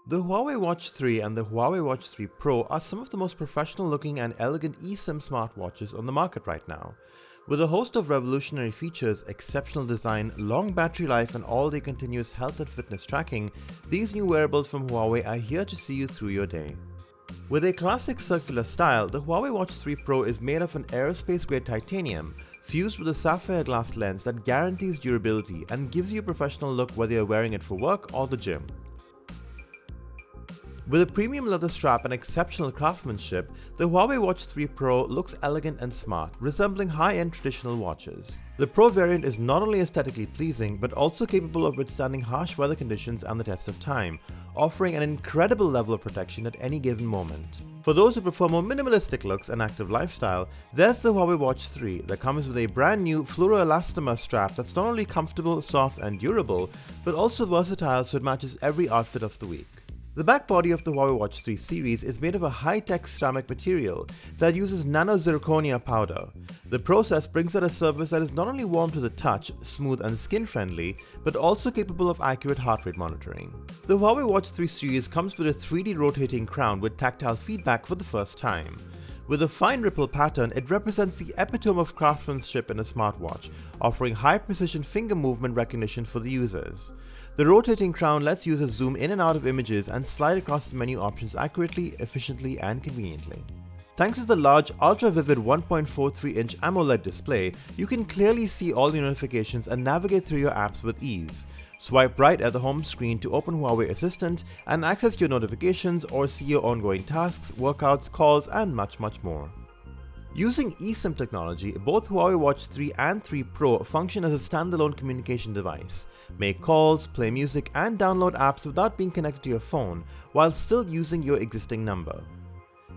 The Huawei Watch 3 and the Huawei Watch 3 Pro are some of the most professional looking and elegant eSIM smartwatches on the market right now. With a host of revolutionary features, exceptional design, long battery life and all-day continuous health and fitness tracking, these new wearables from Huawei are here to see you through your day. With a classic circular style, the Huawei Watch 3 Pro is made of an aerospace-grade titanium fused with a sapphire glass lens that guarantees durability and gives you a professional look whether you're wearing it for work or the gym. With a premium leather strap and exceptional craftsmanship, the Huawei Watch 3 Pro looks elegant and smart, resembling high-end traditional watches. The Pro variant is not only aesthetically pleasing, but also capable of withstanding harsh weather conditions and the test of time, offering an incredible level of protection at any given moment. For those who prefer more minimalistic looks and active lifestyle, there's the Huawei Watch 3 that comes with a brand new fluoroelastomer strap that's not only comfortable, soft and durable, but also versatile so it matches every outfit of the week. The back body of the Huawei Watch 3 series is made of a high-tech ceramic material that uses nano-zirconia powder. The process brings out a surface that is not only warm to the touch, smooth and skin-friendly, but also capable of accurate heart rate monitoring. The Huawei Watch 3 series comes with a 3D rotating crown with tactile feedback for the first time. With a fine ripple pattern, it represents the epitome of craftsmanship in a smartwatch, offering high-precision finger movement recognition for the users. The rotating crown lets users zoom in and out of images and slide across the menu options accurately, efficiently, and conveniently. Thanks to the large, ultra-vivid 1.43-inch AMOLED display, you can clearly see all your notifications and navigate through your apps with ease. Swipe right at the home screen to open Huawei Assistant and access your notifications or see your ongoing tasks, workouts, calls, and much more. Using eSIM technology, both Huawei Watch 3 and 3 Pro function as a standalone communication device. Make calls, play music, and download apps without being connected to your phone, while still using your existing number.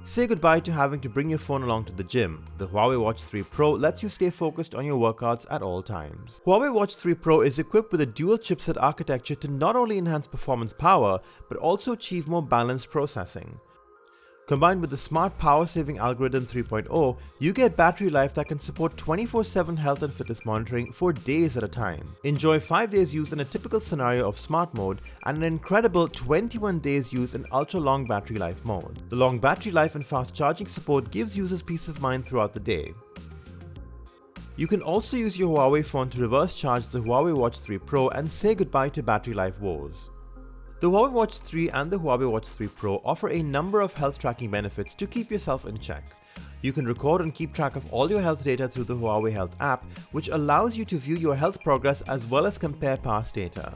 Say goodbye to having to bring your phone along to the gym. The Huawei Watch 3 Pro lets you stay focused on your workouts at all times. Huawei Watch 3 Pro is equipped with a dual chipset architecture to not only enhance performance power, but also achieve more balanced processing. Combined with the smart power-saving algorithm 3.0, you get battery life that can support 24/7 health and fitness monitoring for days at a time. Enjoy 5 days use in a typical scenario of smart mode and an incredible 21 days use in ultra-long battery life mode. The long battery life and fast charging support gives users peace of mind throughout the day. You can also use your Huawei phone to reverse charge the Huawei Watch 3 Pro and say goodbye to battery life woes. The Huawei Watch 3 and the Huawei Watch 3 Pro offer a number of health tracking benefits to keep yourself in check. You can record and keep track of all your health data through the Huawei Health app, which allows you to view your health progress as well as compare past data.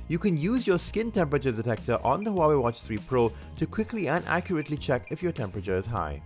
You can use your skin temperature detector on the Huawei Watch 3 Pro to quickly and accurately check if your temperature is high.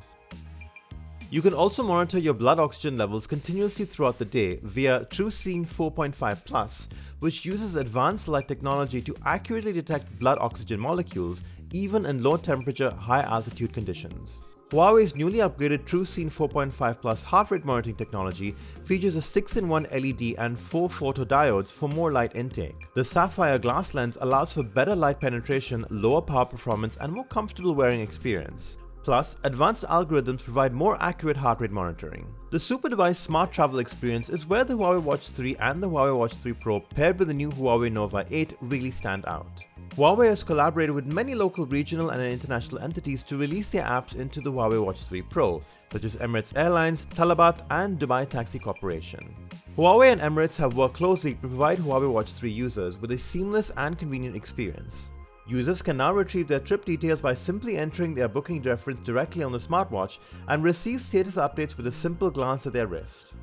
You can also monitor your blood oxygen levels continuously throughout the day via TrueSeeing 4.5 Plus, which uses advanced light technology to accurately detect blood oxygen molecules even in low temperature, high altitude conditions. Huawei's newly upgraded TrueSeeing 4.5 Plus heart rate monitoring technology features a 6-in-1 LED and 4 photodiodes for more light intake. The sapphire glass lens allows for better light penetration, lower power performance, and more comfortable wearing experience. Plus, advanced algorithms provide more accurate heart rate monitoring. The super device smart travel experience is where the Huawei Watch 3 and the Huawei Watch 3 Pro paired with the new Huawei Nova 8 really stand out. Huawei has collaborated with many local, regional and international entities to release their apps into the Huawei Watch 3 Pro, such as Emirates Airlines, Talabat and Dubai Taxi Corporation. Huawei and Emirates have worked closely to provide Huawei Watch 3 users with a seamless and convenient experience. Users can now retrieve their trip details by simply entering their booking reference directly on the smartwatch and receive status updates with a simple glance at their wrist.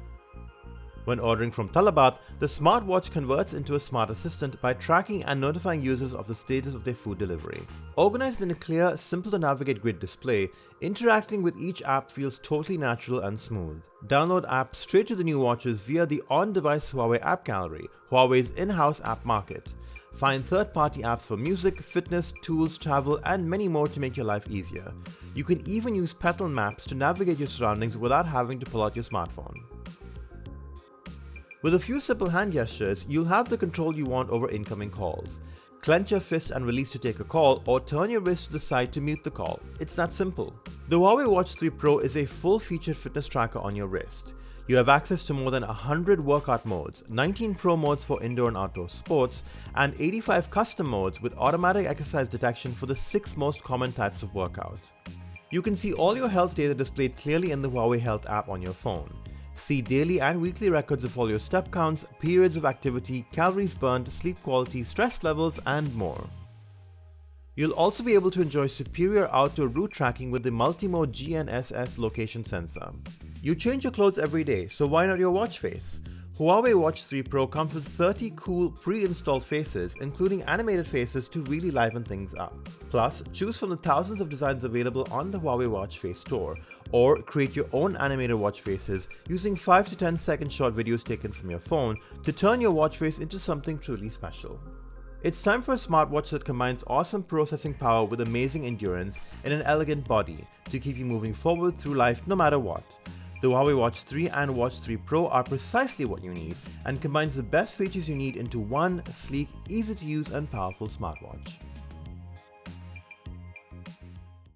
When ordering from Talabat, the smartwatch converts into a smart assistant by tracking and notifying users of the status of their food delivery. Organized in a clear, simple-to-navigate grid display, interacting with each app feels totally natural and smooth. Download apps straight to the new watches via the on-device Huawei App Gallery, Huawei's in-house app market. Find third-party apps for music, fitness, tools, travel, and many more to make your life easier. You can even use Petal Maps to navigate your surroundings without having to pull out your smartphone. With a few simple hand gestures, you'll have the control you want over incoming calls. Clench your fist and release to take a call, or turn your wrist to the side to mute the call. It's that simple. The Huawei Watch 3 Pro is a full-featured fitness tracker on your wrist. You have access to more than 100 workout modes, 19 pro modes for indoor and outdoor sports, and 85 custom modes with automatic exercise detection for the 6 most common types of workout. You can see all your health data displayed clearly in the Huawei Health app on your phone. See daily and weekly records of all your step counts, periods of activity, calories burned, sleep quality, stress levels, and more. You'll also be able to enjoy superior outdoor route tracking with the multi-mode GNSS location sensor. You change your clothes every day, so why not your watch face? Huawei Watch 3 Pro comes with 30 cool pre-installed faces, including animated faces to really liven things up. Plus, choose from the thousands of designs available on the Huawei Watch Face store, or create your own animated watch faces using 5 to 10 second short videos taken from your phone to turn your watch face into something truly special. It's time for a smartwatch that combines awesome processing power with amazing endurance in an elegant body to keep you moving forward through life no matter what. The Huawei Watch 3 and Watch 3 Pro are precisely what you need and combines the best features you need into one sleek, easy to use and powerful smartwatch.